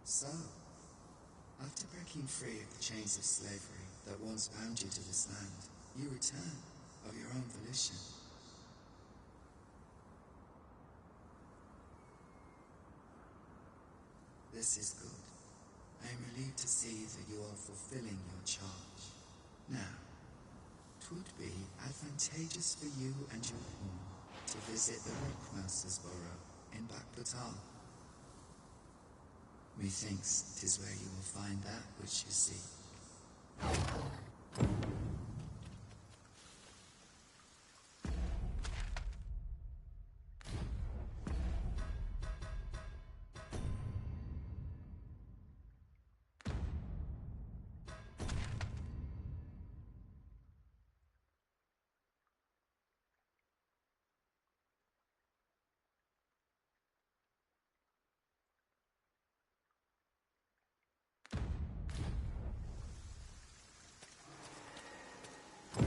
So, after breaking free of the chains of slavery that once bound you to this land, you return of your own volition. This is good. I am relieved to see that you are fulfilling your charge. Now, 'twould be advantageous for you and your home to visit the Rockmaster's Burrow in Bakbatal. Methinks 'tis where you will find that which you seek.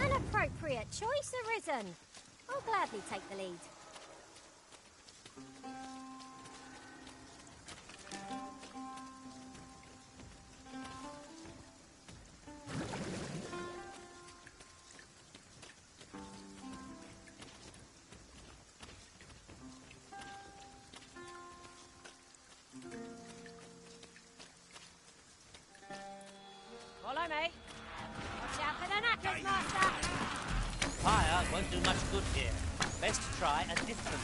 An appropriate choice arisen. I'll gladly take the lead. Follow me. Watch out for the knackers, Master! Fire won't do much good here. Best try a different.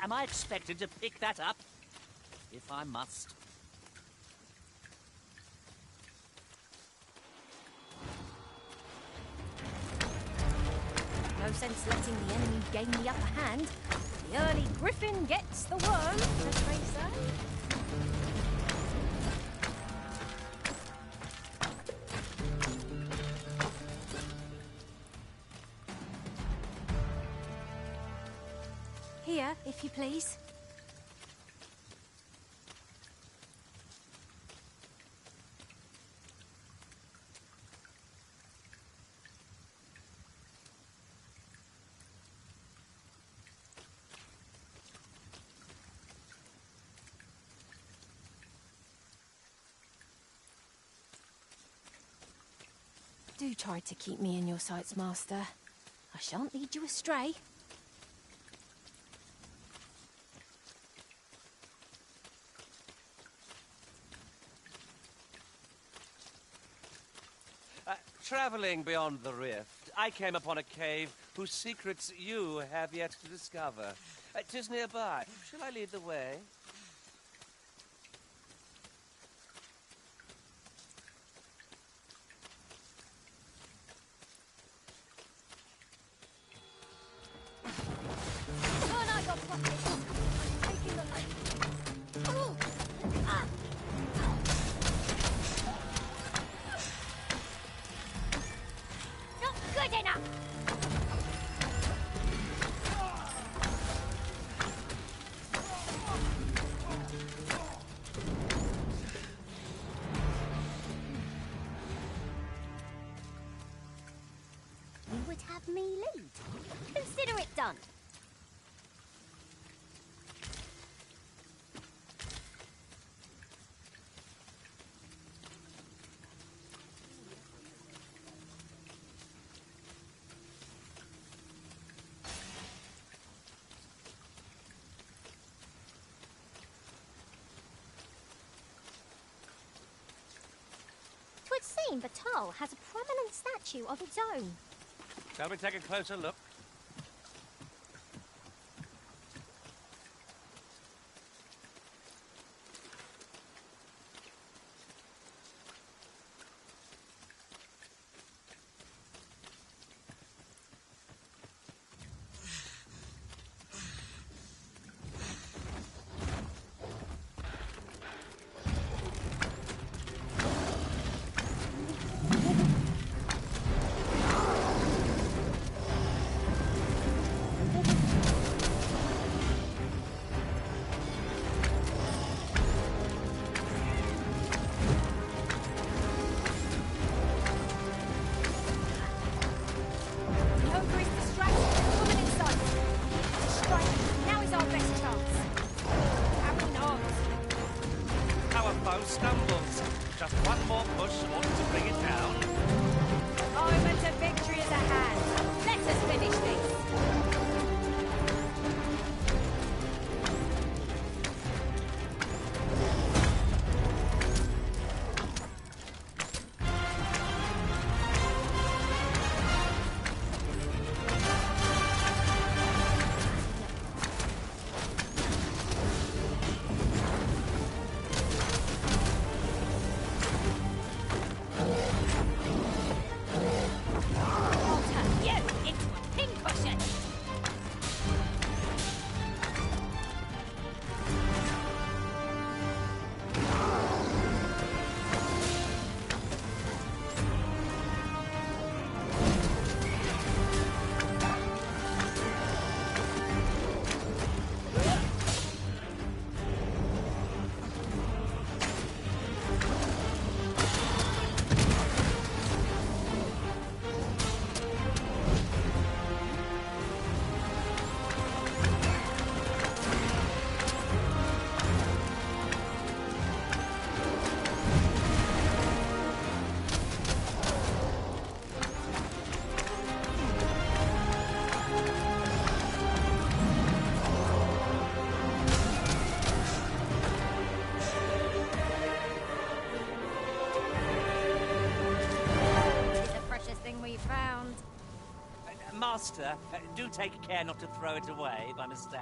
Am I expected to pick that up? If I must. No sense letting the enemy gain the upper hand. The early griffin gets the worm, as they say. Here, if you please. Do try to keep me in your sights, Master. I shan't lead you astray. Traveling beyond the rift, I came upon a cave whose secrets you have yet to discover. 'Tis nearby. Shall I lead the way? Oh no, your pocket! Taking the light. Oh! Ah! Not good enough! You would have me lead. Consider it done. Twould seem Batal has a prominent statue of its own. Shall we take a closer look? want to bring it down? The moment of victory is at hand. Let us finish this. Master, do take care not to throw it away by mistake.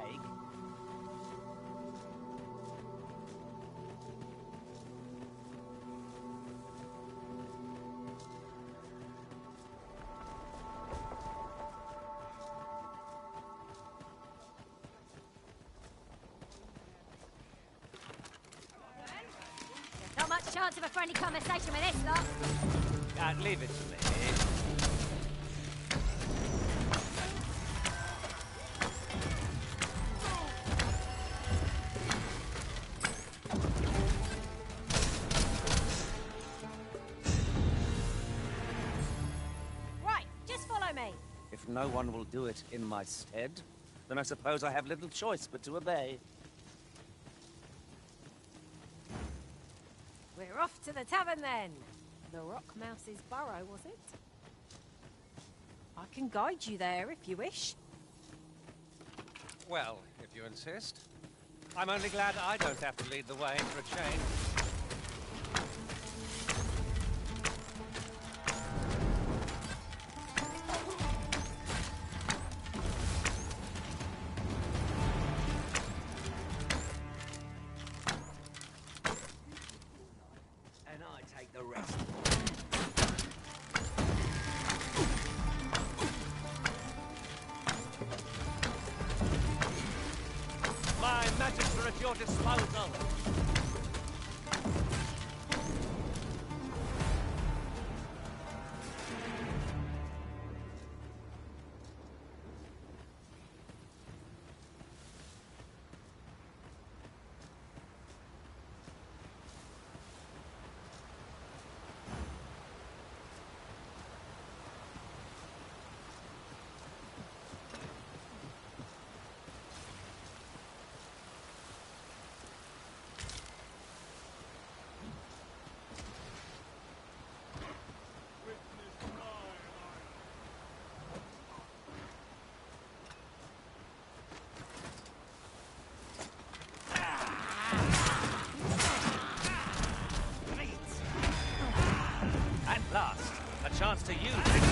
There's not much chance of a friendly conversation with this lot. Leave it to me. If no one will do it in my stead, then I suppose I have little choice but to obey. We're off to the tavern then. The Rock Mouse's burrow, was it? I can guide you there if you wish. Well, if you insist. I'm only glad I don't have to lead the way for a change. The rest. My magics are at your disposal. Last, a chance to use it.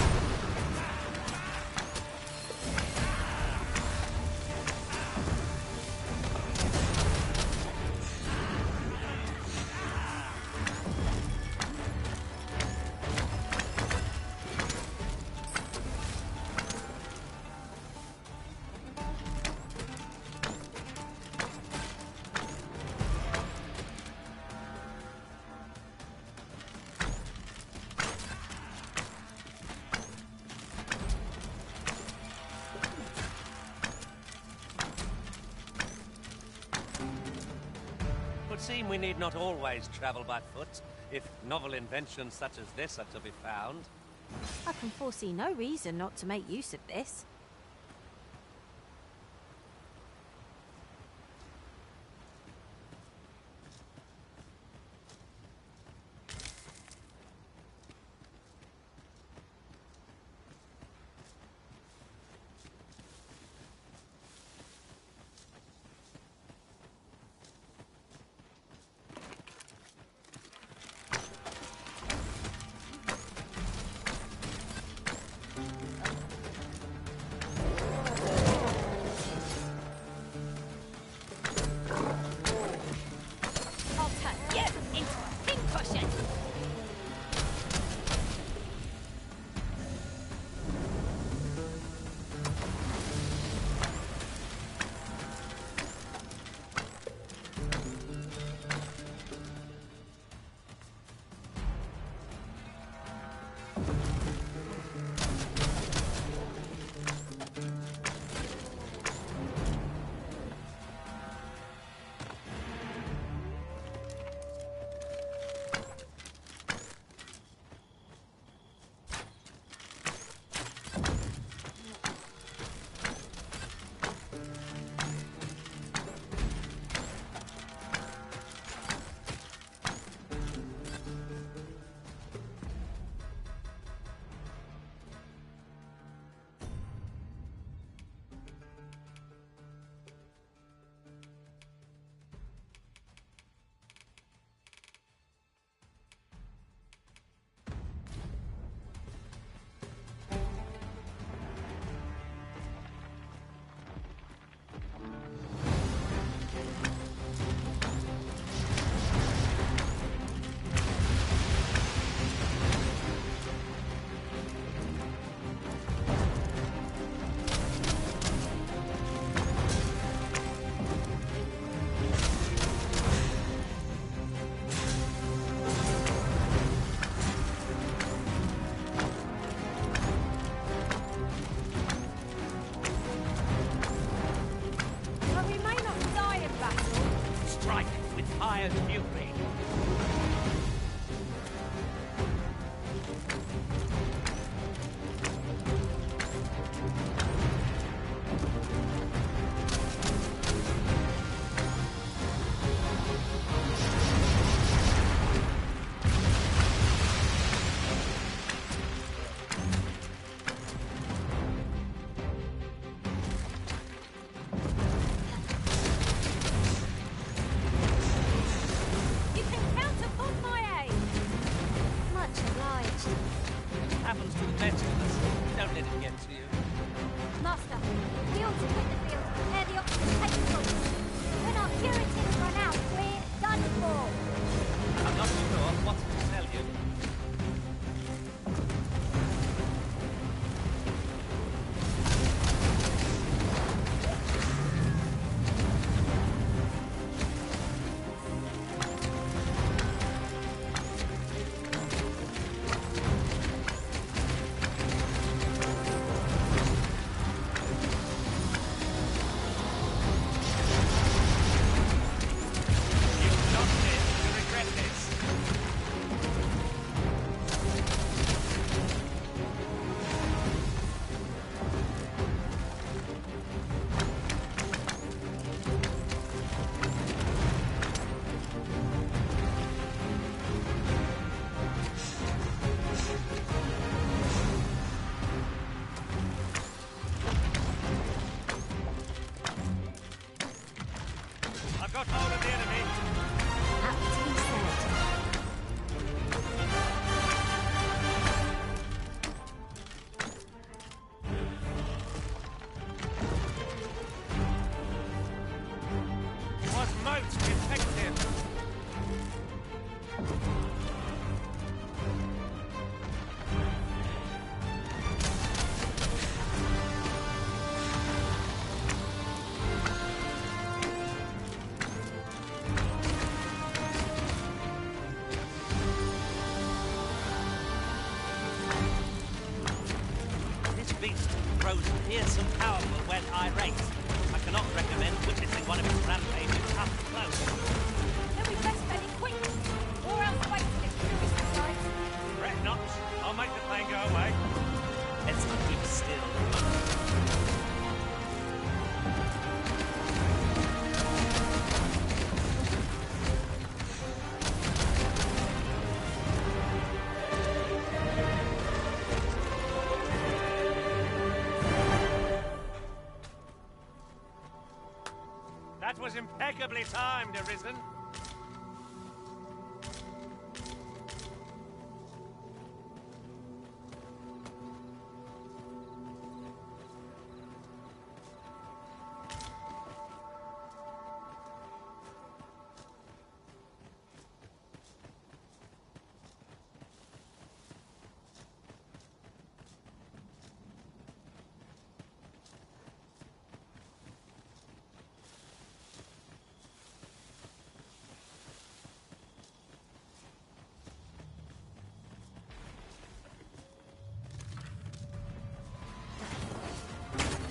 Would seem we need not always travel by foot, if novel inventions such as this are to be found. I can foresee no reason not to make use of this. beast grows fierce and powerful when irate. I cannot recommend witnessing one of its rampages up close. Then we best bed it quick, or else wait till it curious the sight. Fret not. I'll make the plane go away. Let's keep still. That was impeccably timed, Arisen.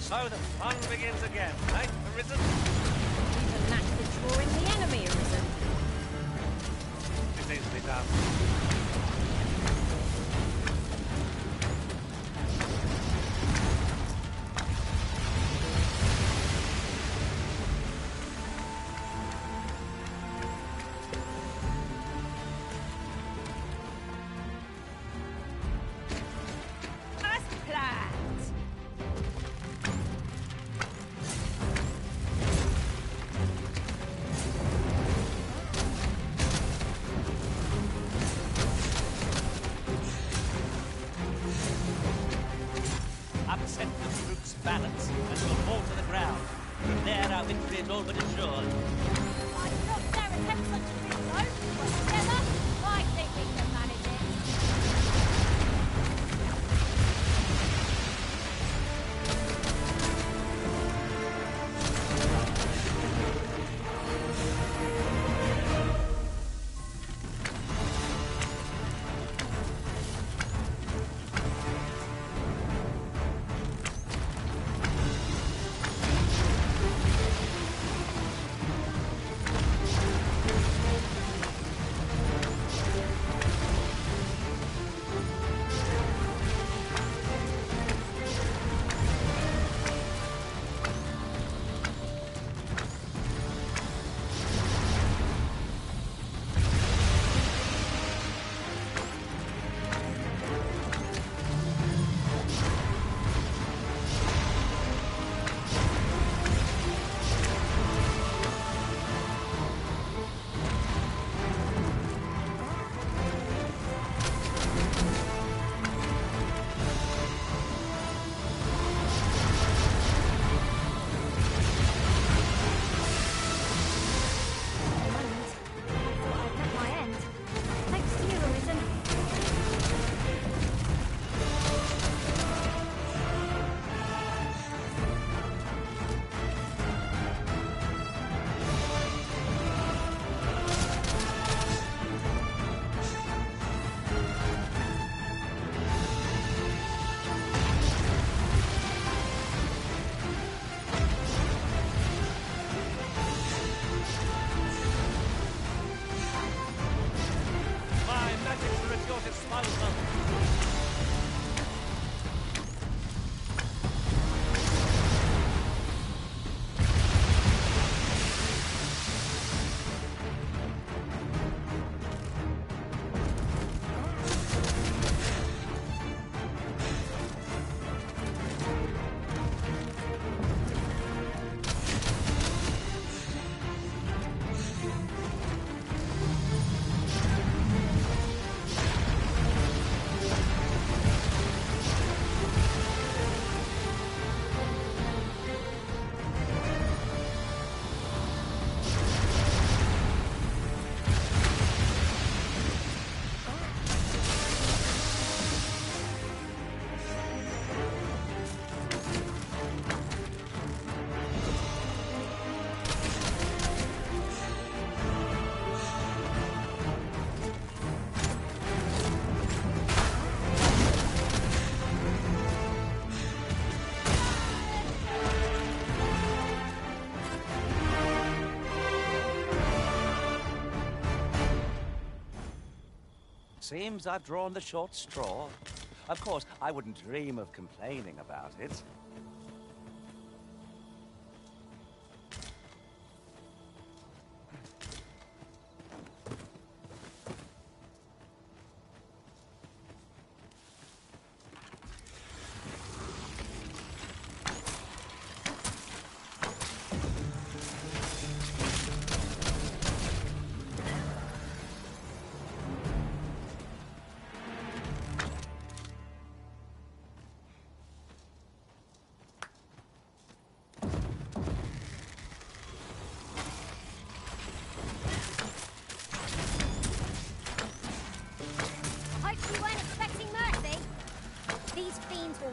So the fun begins again, eh, Arisen? Even knack for drawing the enemy, Arisen. It's easily done. As planned. Upset the troops' balance and will fall to the ground. From there, our victory is all but assured. I not dare attempt such a thing, though. But together, I think we can manage it. Seems I've drawn the short straw. Of course, I wouldn't dream of complaining about it.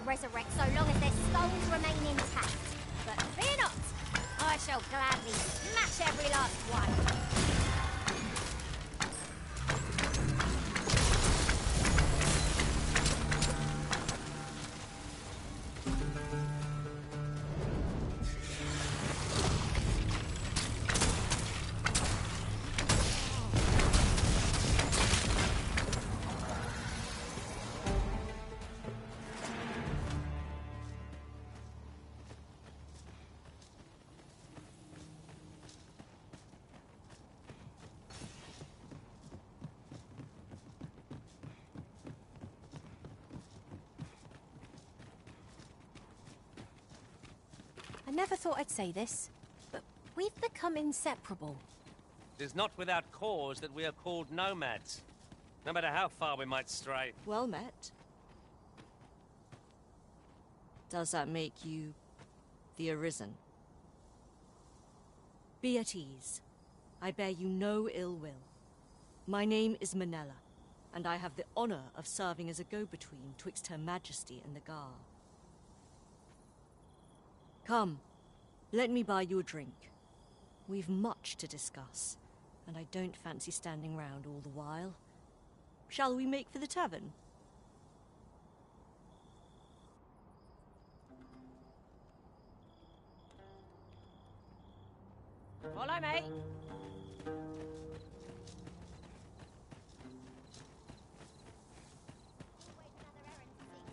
Resurrect so long as their skulls remain intact. But fear not, I shall gladly smash every last one. I never thought I'd say this, but we've become inseparable. It is not without cause that we are called nomads, no matter how far we might stray. Well met. Does that make you the Arisen? Be at ease. I bear you no ill will. My name is Manella, and I have the honor of serving as a go-between twixt Her Majesty and the Gar. Come, let me buy you a drink. We've much to discuss, and I don't fancy standing round all the while. Shall we make for the tavern? Follow me.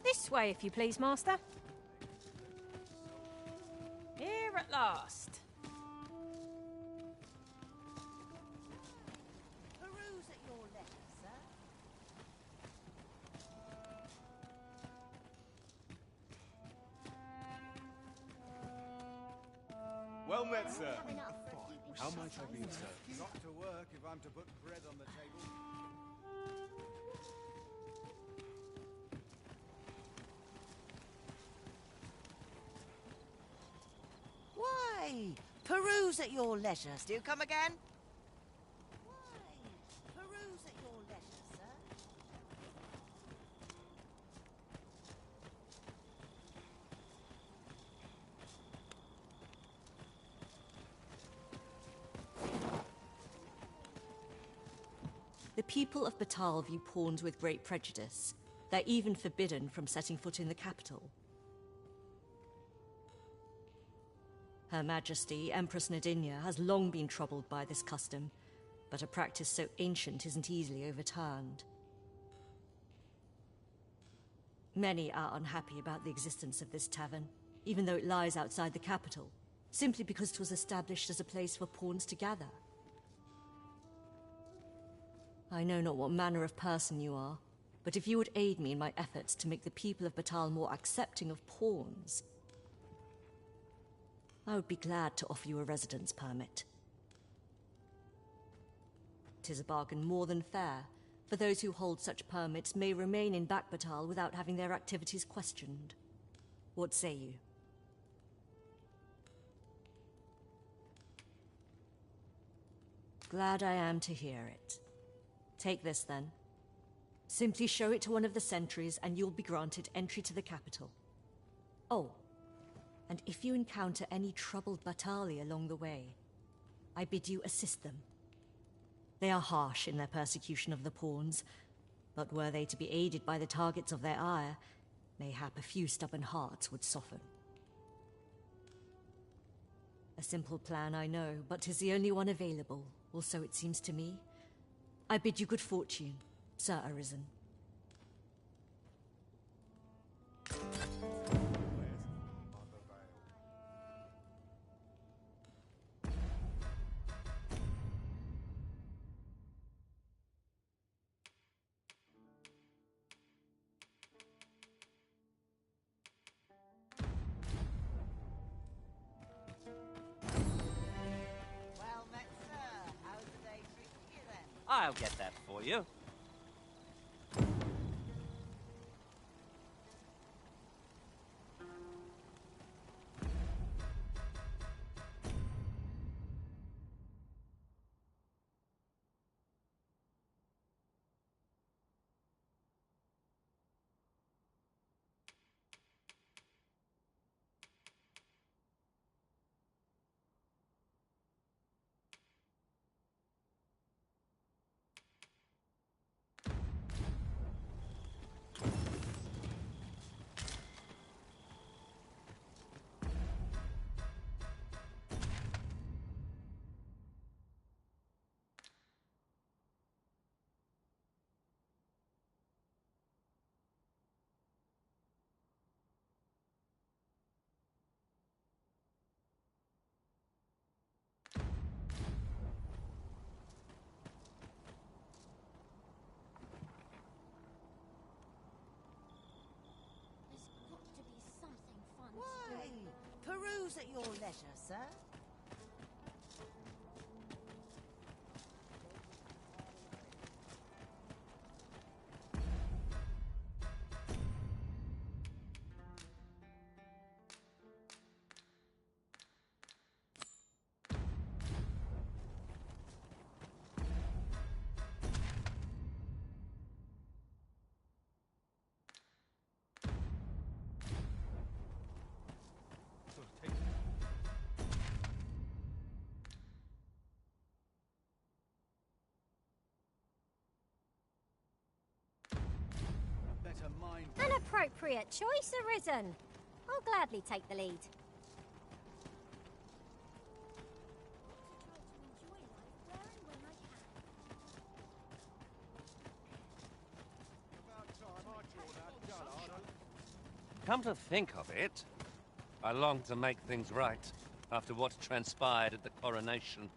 This way, if you please, master. Here at last. Peruse at your leisure, sir. Well met, sir. How might I be, sir? Not to work if I'm to put bread on the table. Why? Peruse at your leisure. Do you come again? Why? Peruse at your leisure, sir. The people of Batal view pawns with great prejudice. They're even forbidden from setting foot in the capital. Her Majesty, Empress Nadinia, has long been troubled by this custom, but a practice so ancient isn't easily overturned. Many are unhappy about the existence of this tavern, even though it lies outside the capital, simply because it was established as a place for pawns to gather. I know not what manner of person you are, but if you would aid me in my efforts to make the people of Batal more accepting of pawns, I would be glad to offer you a residence permit. 'Tis a bargain more than fair, for those who hold such permits may remain in Batal without having their activities questioned. What say you? Glad I am to hear it. Take this, then. Simply show it to one of the sentries, and you'll be granted entry to the capital. Oh, and if you encounter any troubled Batali along the way, I bid you assist them. They are harsh in their persecution of the pawns, but were they to be aided by the targets of their ire, mayhap a few stubborn hearts would soften. A simple plan, I know, but 'tis the only one available, or so it seems to me. I bid you good fortune, Sir Arisen. Well met, sir. How's the day treating you then? I'll get that for you. There's got to be something fun to Why? do. Peruse at your leisure, sir. Better mind. An appropriate choice, Arisen. I'll gladly take the lead. About time I draw that dullard. Come to think of it, I long to make things right after what transpired at the coronation.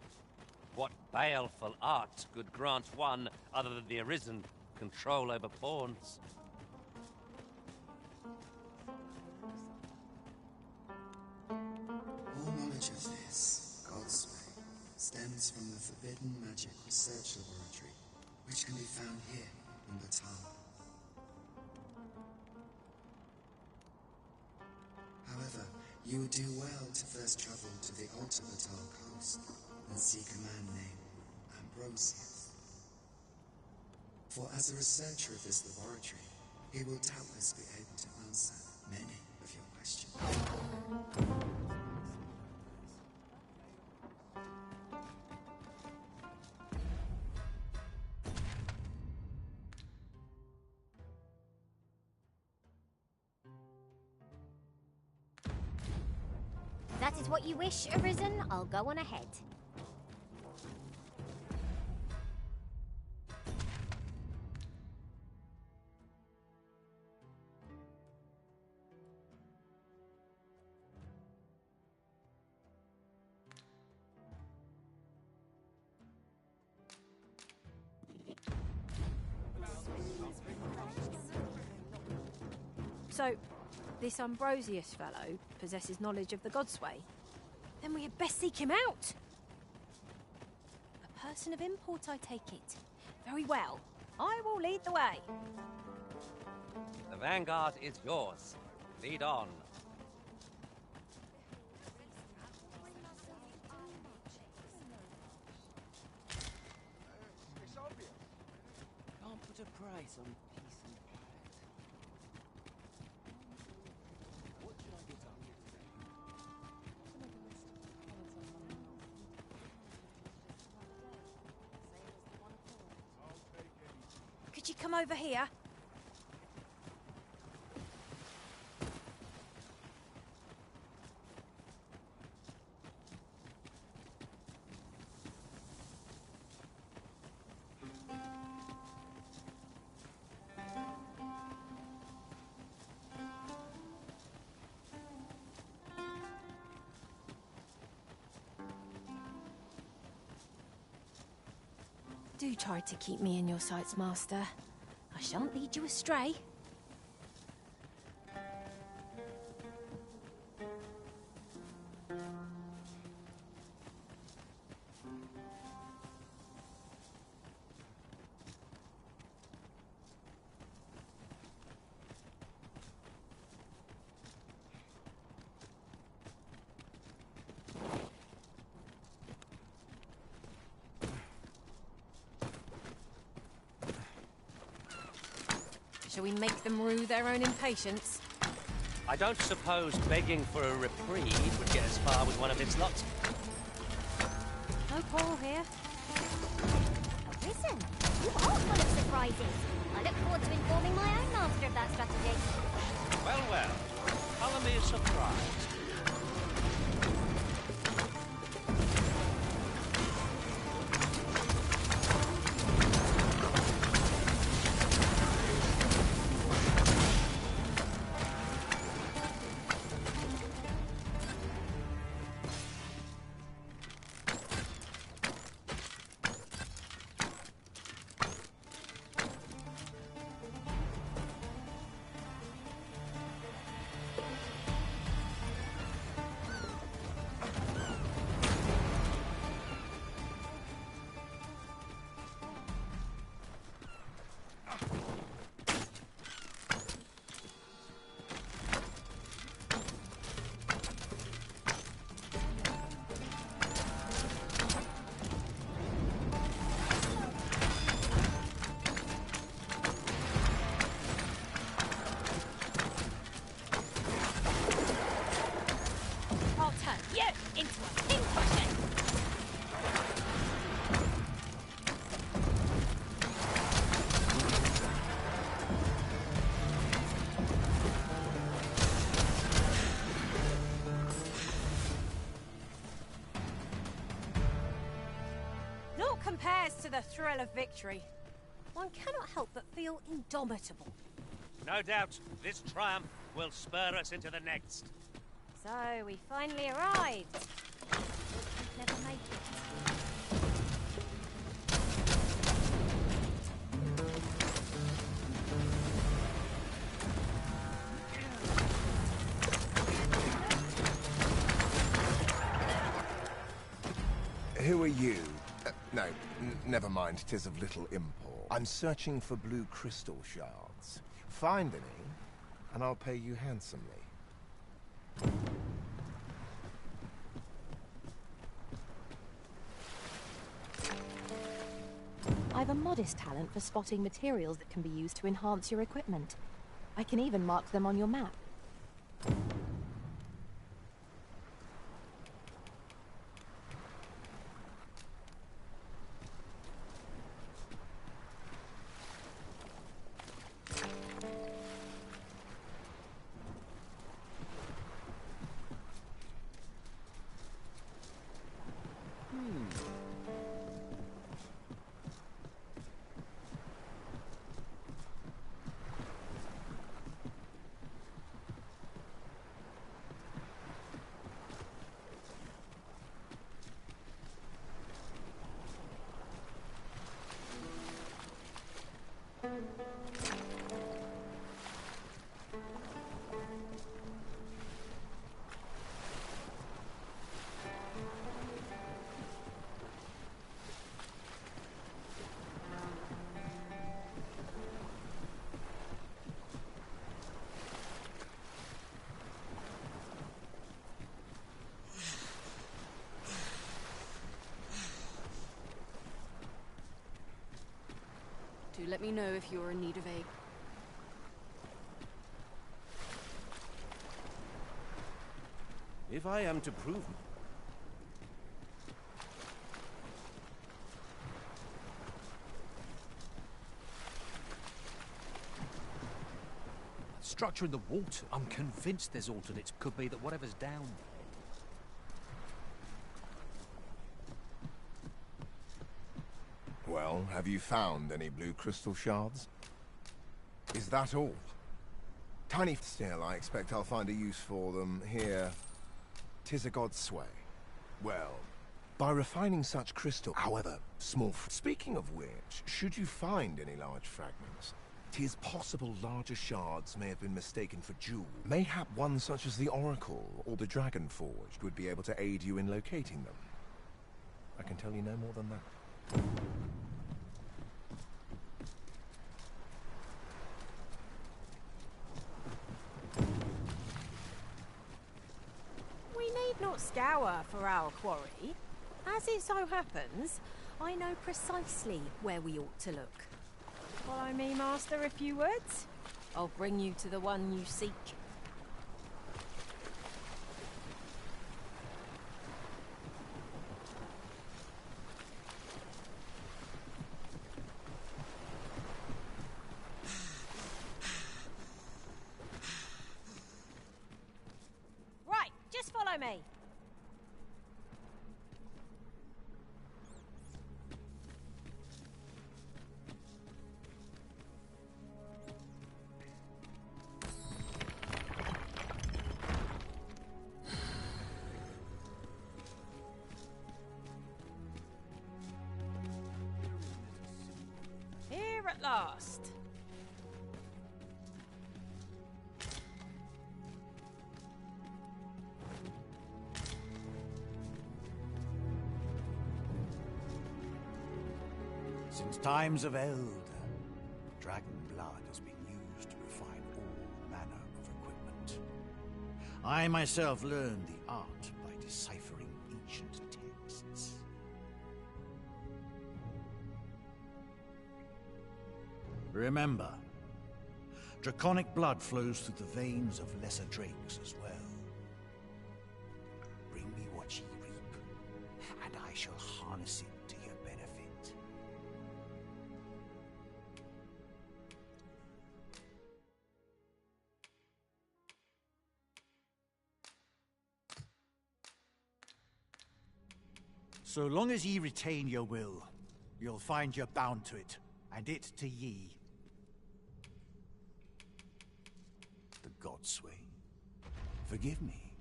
What baleful art could grant one, other than the Arisen, control over pawns? All knowledge of this, God's way, stems from the forbidden magic research laboratory, which can be found here in the tower. However, you would do well to first travel to the Alta Batal coast and seek a man named Ambrosius. For as a researcher of this laboratory, he will doubtless be able to answer many of your questions. If that is what you wish, Arisen, I'll go on ahead. So, this Ambrosius fellow possesses knowledge of the Godsway. Then we had best seek him out. A person of import, I take it. Very well. I will lead the way. The vanguard is yours. Lead on. It's obvious. Can't put a price on peace and quiet. What should I get up here today? I'll take any. Could you come over here? Do try to keep me in your sights, Master. I shan't lead you astray. Shall we make them rue their own impatience? I don't suppose begging for a reprieve would get as far with one of its lot. No quarrel here. Listen, you are full of surprises. I look forward to informing my own master of that strategy. Well, well. Colour me surprised. I'll turn you into a pincushion. Naught compares to the thrill of victory. One cannot help but feel indomitable. No doubt this triumph will spur us into the next. So, we finally arrived. We'd never make it. Who are you? No, never mind, 'tis of little import. I'm searching for blue crystal shards. Find any, and I'll pay you handsomely. I've a modest talent for spotting materials that can be used to enhance your equipment. I can even mark them on your map. Do let me know if you're in need of aid. If I am to prove... Structure in the water. I'm convinced there's alternates. Could be that whatever's down there. Well, have you found any blue crystal shards? Is that all? Tiny still, I expect I'll find a use for them here. 'Tis a god's sway. Well, By refining such crystal, however small... Speaking of which, should you find any large fragments, 'tis possible larger shards may have been mistaken for jewels. Mayhap one such as the Oracle or the Dragon Forged would be able to aid you in locating them. I can tell you no more than that. We need not scour for our quarry. As it so happens, I know precisely where we ought to look. Follow me, Master, if you would. I'll bring you to the one you seek. Right, just follow me. Here at last. Since times of eld, dragon blood has been used to refine all manner of equipment. I myself learned the art by deciphering ancient texts. Remember, draconic blood flows through the veins of lesser drakes as well. Bring me what ye reap, and I shall harness it to your benefit. So long as ye retain your will, you'll find you're bound to it, and it to ye. The Godsway. Forgive me,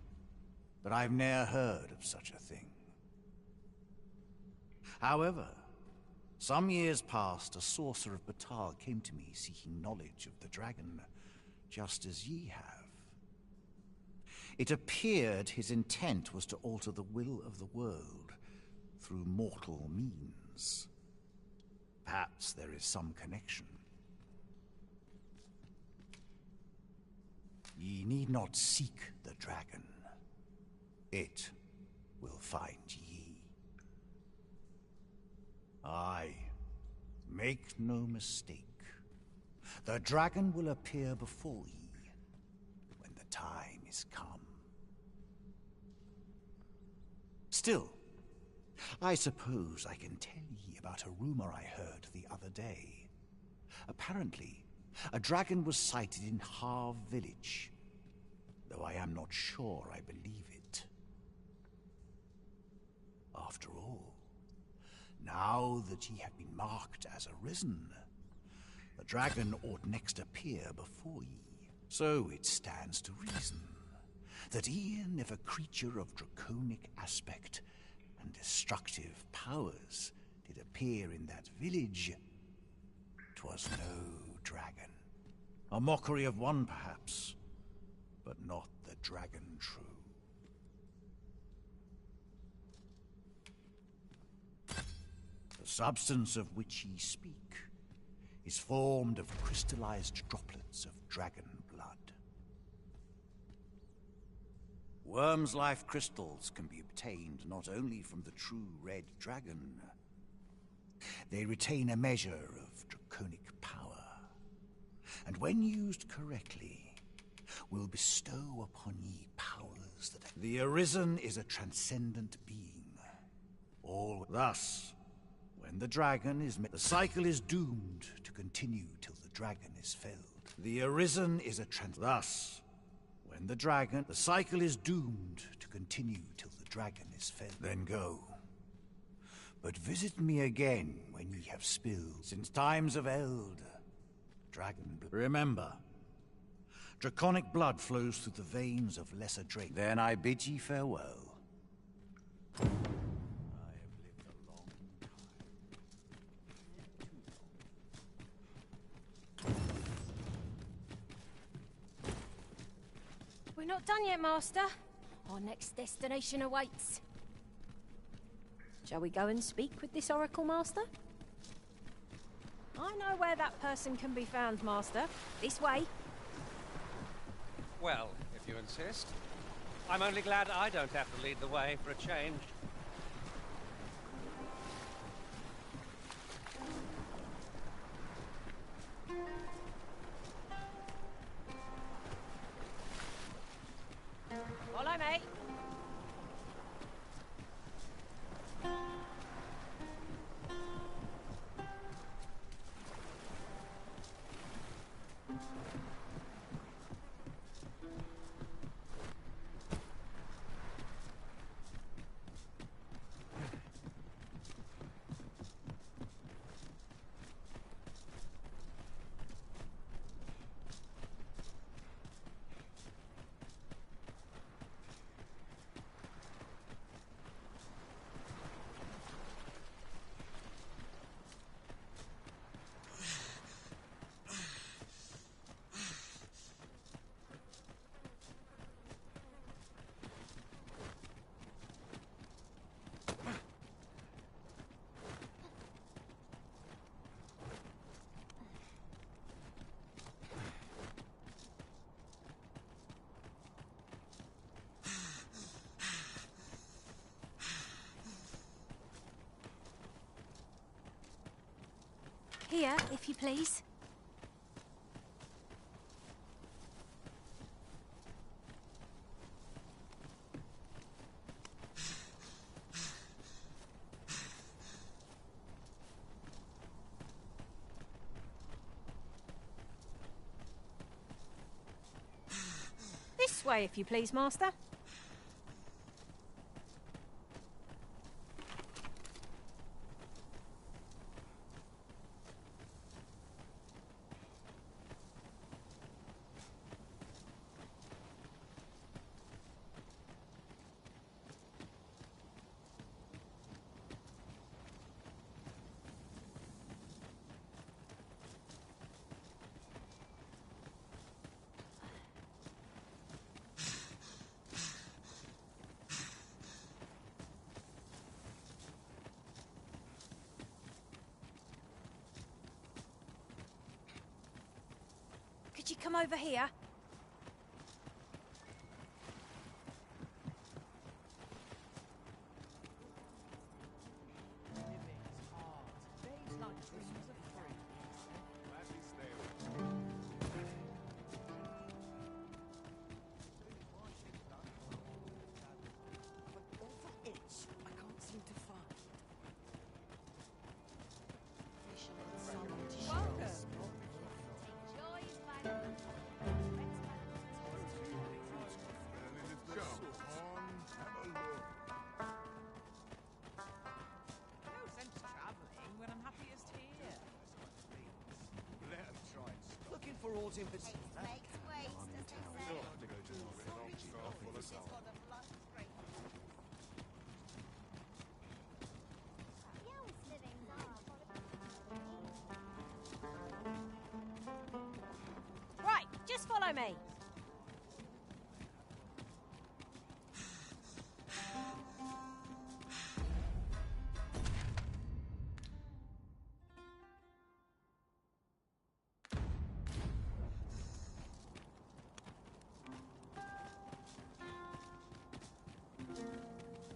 but I've ne'er heard of such a thing. However, some years past, a sorcerer of Batal came to me seeking knowledge of the dragon, just as ye have. It appeared his intent was to alter the will of the world through mortal means. Perhaps there is some connection. Ye need not seek the dragon. It will find ye. Aye, make no mistake. The dragon will appear before ye when the time is come. Still, I suppose I can tell ye about a rumor I heard the other day. Apparently, a dragon was sighted in Harv village, though I am not sure I believe it. After all, now that ye have been marked as arisen, the dragon ought next appear before ye. So it stands to reason that e'en if a creature of draconic aspect and destructive powers did appear in that village, 'twas no dragon. A mockery of one, perhaps, but not the dragon true. The substance of which ye speak is formed of crystallized droplets of dragon blood. Worm's life crystals can be obtained not only from the true red dragon. They retain a measure of draconic power, and when used correctly, will bestow upon ye powers that... The Arisen is a transcendent being. All thus, when the dragon is met, the cycle is doomed to continue till the dragon is felled. The Arisen is a Thus, when the cycle is doomed to continue till the dragon is felled. Then go. But visit me again when ye have spilled. Since times of eld, dragon blood. Remember, draconic blood flows through the veins of lesser drake. Then I bid ye farewell. I We're not done yet, Master. Our next destination awaits. Shall we go and speak with this Oracle, Master? I know where that person can be found, Master. This way. Well, if you insist. I'm only glad I don't have to lead the way for a change. Follow me. Here, if you please. This way, if you please, Master. Could you come over here? For aught in particular. Right, just follow me.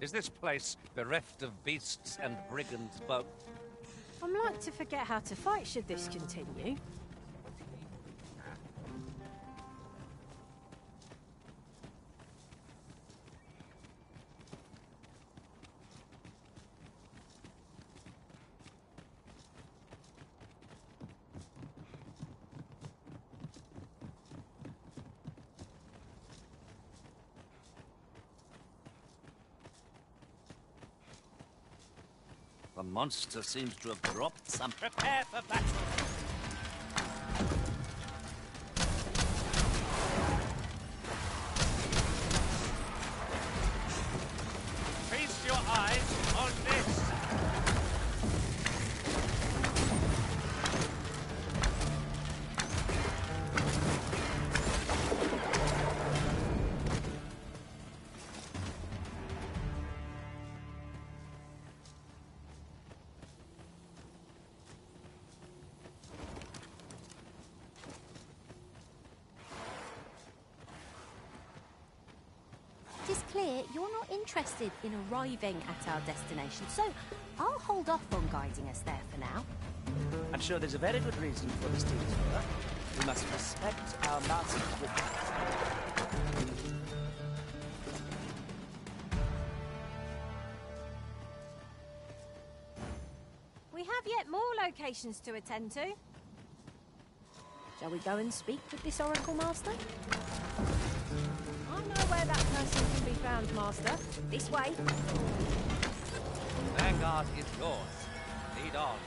Is this place bereft of beasts and brigands both? I'm like to forget how to fight should this continue. The monster seems to have dropped some. Prepare for battle! Feast your eyes on this! is clear you're not interested in arriving at our destination, so I'll hold off on guiding us there for now. I'm sure there's a very good reason for this detour. We must respect our master's wishes. We have yet more locations to attend to. Shall we go and speak with this Oracle Master? I know where that person can be found, Master. This way. Vanguard is yours. Lead on.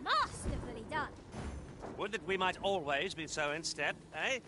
Masterfully done. Would that we might always be so in step, eh?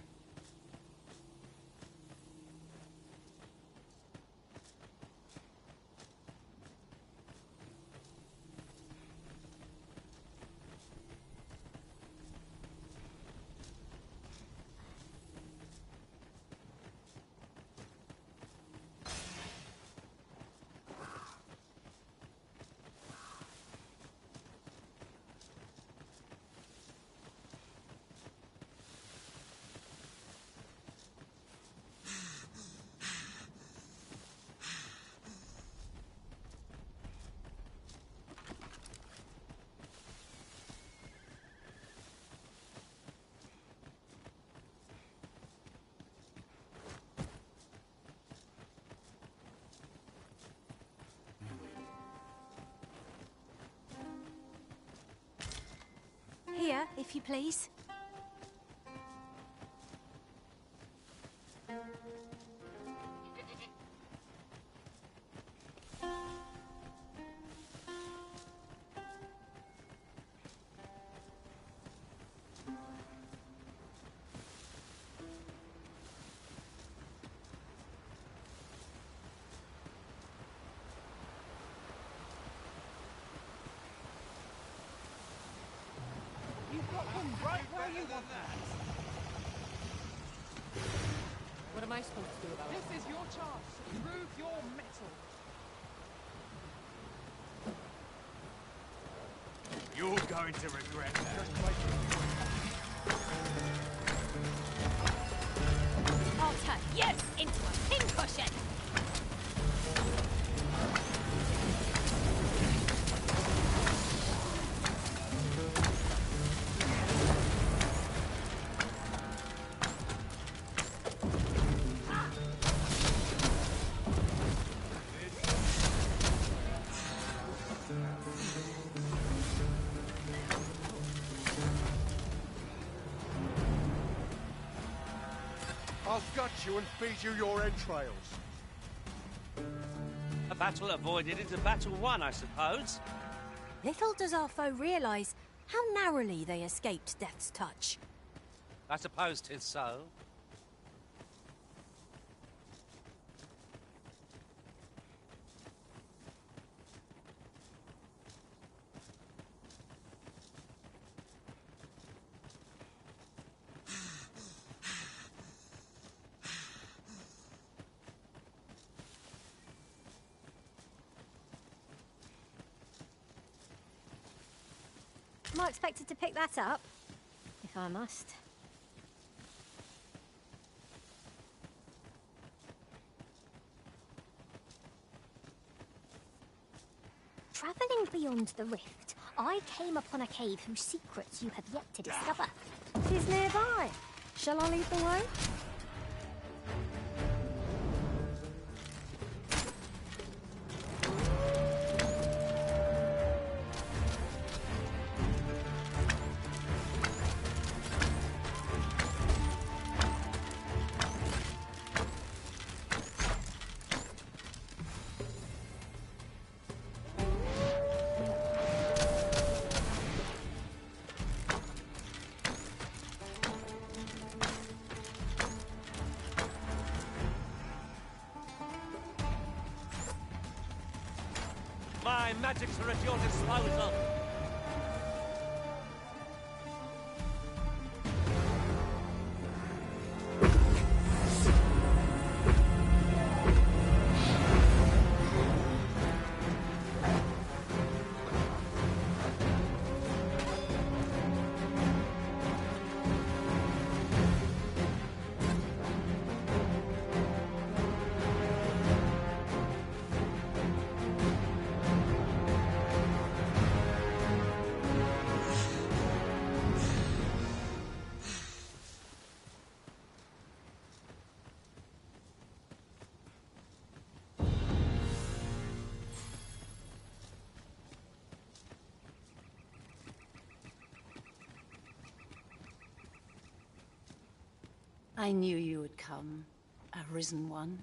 Here, if you please. What am I supposed to do about it? This is your chance to prove your mettle. You're going to regret that. I'll turn you into a pincushion. I'll gut you and feed you your entrails. A battle avoided is a battle won, I suppose. Little does our foe realise how narrowly they escaped death's touch. I suppose 'tis so. Am I expected to pick that up? If I must. Travelling beyond the rift, I came upon a cave whose secrets you have yet to discover. It is nearby. Shall I lead the way? My magics are at your disposal. I knew you would come, Arisen One.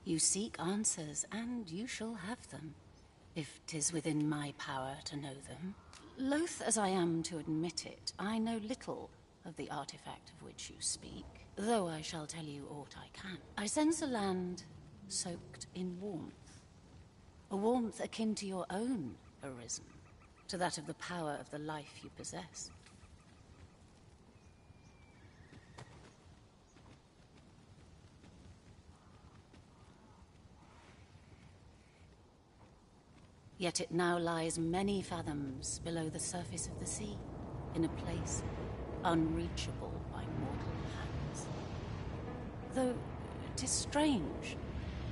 You seek answers, and you shall have them, if 'tis within my power to know them. Loath as I am to admit it, I know little of the artifact of which you speak, though I shall tell you aught I can. I sense a land soaked in warmth. A warmth akin to your own, Arisen, to that of the power of the life you possess. Yet it now lies many fathoms below the surface of the sea, in a place unreachable by mortal hands. Though 'tis strange,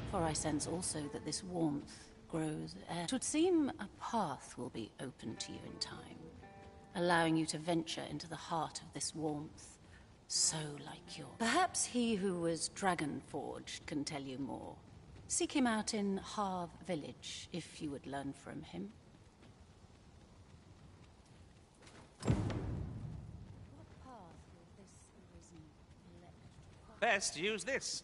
for I sense also that this warmth grows ere. 'Twould seem a path will be open to you in time, allowing you to venture into the heart of this warmth, so like yours. Perhaps he who was dragon-forged can tell you more. Seek him out in Harve Village, if you would learn from him. What path will this Arisen elect? Best use this.